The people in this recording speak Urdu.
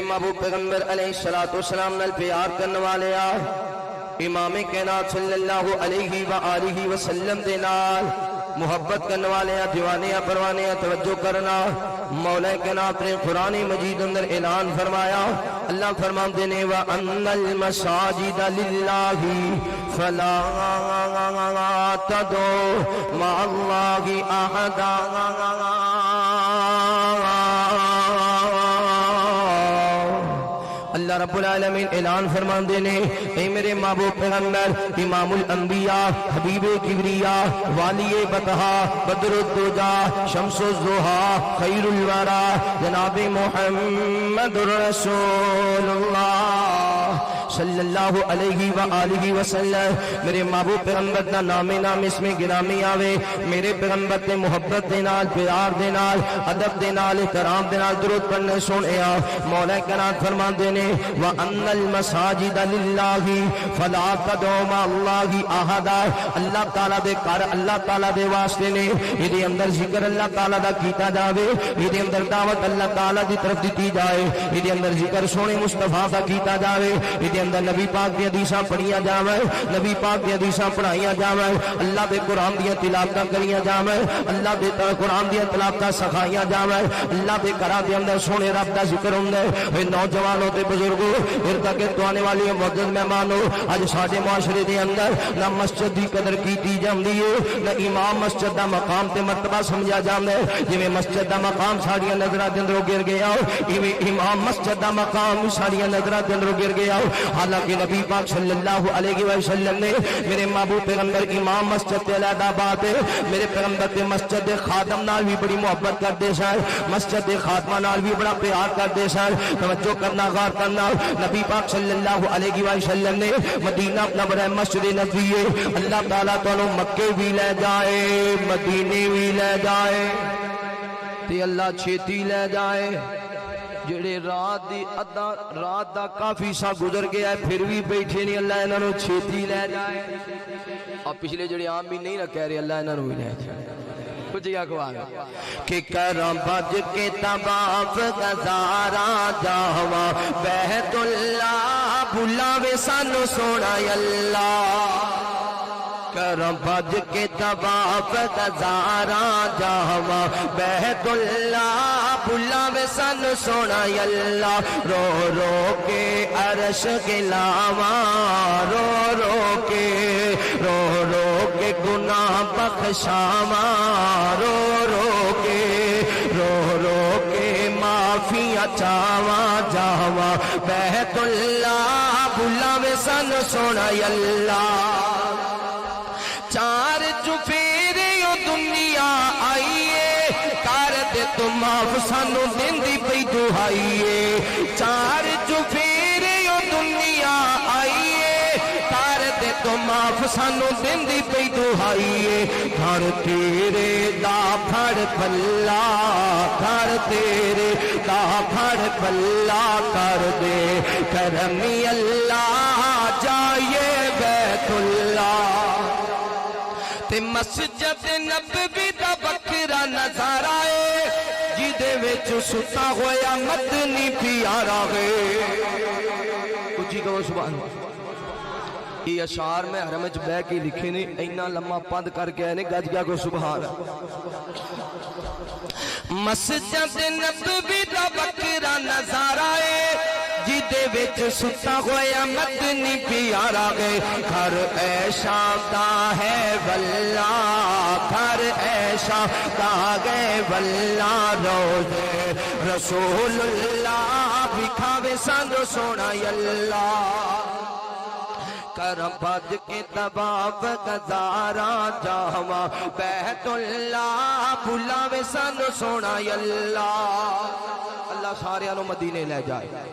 محبوب پیغمبر علیہ السلام نال پیار کرنے والے امام کائنات صلی اللہ علیہ وآلہ وسلم دے نال محبت کرنے والے دیوانے پروانے توجہ کرنا مولا کائنات نے قرآن مجید اندر اعلان فرمایا اللہ فرماتے نے وَأَنَّ الْمَسَاجِدَ لِلَّهِ فَلَا تَدْعُوا مَعَ اللَّهِ أَحَدًا اللہ رب العالمین اعلان فرمان دینے اے میرے محبوب پیغمبر امام الانبیاء حبیب کبریا والی بطحا بدر الدجا شمس الضحا خیر الورا جناب محمد رسول اللہ صلی اللہ علیہ وآلہ وسلم میرے محبوب پیغمبر دا نام اس میں گرامی آوے میرے پیغمبر تے محبت دینال پیار دینال ادب دینال احترام دینال درود پڑھنے سنیا مولا کائنات فرمان دینے وَأَنَّ الْمَسَاجِدَ لِلَّهِ فَلَا تَدْعُوا مَعَ اللَّهِ أَحَدًا اللہ تعالیٰ دے کار اللہ تعالیٰ دے واسطے نے یہ اندر ذکر اللہ تعالیٰ دا کیتا جاوے یہ اندر دعوت اللہ تعالیٰ دی طرف دیتی جائے یہ اندر ذکر سونے مصطفیٰ دا کیتا جاوے یہ اندر نبی پاک دی حدیثاں پڑھیاں جاوے نبی پاک دی حدیثاں پڑھائیاں جاوے اللہ دے قرآن دی تلاوتاں کریاں جاوے اللہ دے قرآن دی تلاوتاں سکھائیاں جاوے اللہ دے گھراں دے اندر سونے رب دا ذکر ہوندا ہے نوجوانوں تے بزرگوں اردا کے تو آنے والی معزز مہمانوں اج ساڈے معاشرے دے اندر نہ مسجد دی قدر کیتی جاندی ہے نہ امام مسجد دا مقام تے مرتبہ سمجھا جاندا ہے جویں مسجد دا مقام ساڈیاں نظراں دے اندروں گر گیا ایویں امام مسجد دا مقام ساڈیاں نظراں دے اندروں گر گیا حالانکہ نبی پاک صلی اللہ علیہ وسلم نے میرے محبوب پیغمبر امام مسجد تے علیحدہ بات ہے میرے پیغمبر تے مسجد دے خادم نال بھی بڑی محبت کردے سن مسجد دے خادماں نال بھی بڑا پیار کردے سن توجہ کرنا غور کرنا نبی پاک صلی اللہ علیہ وسلم نے مدینہ اپنا بڑا مسجد نبوی ہے اللہ تعالیٰ تو مکے بھی لے جائے مدینے بھی لے جائے تے اللہ چھیتی لے جائے جڑے رات دا کافی سا گزر گیا ہے پھر بھی بیٹھے نہیں اللہ انہوں نے چھیتی لے جائے اور پچھلے جڑے عام بھی نہیں نہ کہہ رہے اللہ انہوں نے بھی لے جائے کچھ کیا کہا کہ کرم بج کے طواف گزارا جاواں بیت اللہ بھلاوے سانو سونا اللہ کرم بج کے طواف گزارا جاواں بیت اللہ بھلاوے سانو سونا اللہ رو رو کے عرش گلاواں رو رو کے گناہ بخشاواں رو رو کے معافیاں چاواں جاواں بیت اللہ بھلاوے سانو سونا اللہ چار چفیرے دنیا آئیے کر دے تو معاف سانو دیندی پئی دہائیے چار چفیرے دنیا آئیے کر دے تو معاف سانو دیندی پئی دہائیے گھر تیرے دا پھڑ پھلا گھر تیرے دا پھڑ پھلا کر دے کرمی اللہ جائے بیت اللہ تے مسجد نبوی دا بکرا نظارہ ہے جدے وچ ستا ہویا مدنی پیارا ہے کچھ کہو سبحان اللہ یہ اشعار میں حرم وچ بیٹھ کے لکھے نے اینا لمحہ پند کر کے آئے نے گج گیا کو سبحان اللہ مسجد نبوی دا بکرا نظارہ ہے جدے وچ ستا ہویا مدنی پیارا گئے گھر ایشا دا ہے واللہ گھر ایشا دا گئے واللہ روزے رسول اللہ بکھاوے سانو سونا اللہ کرم بج کے طواف گزارا جاواں بیت اللہ بھلاوے سانو سونا اللہ اللہ سارے نو مدینے لے جائے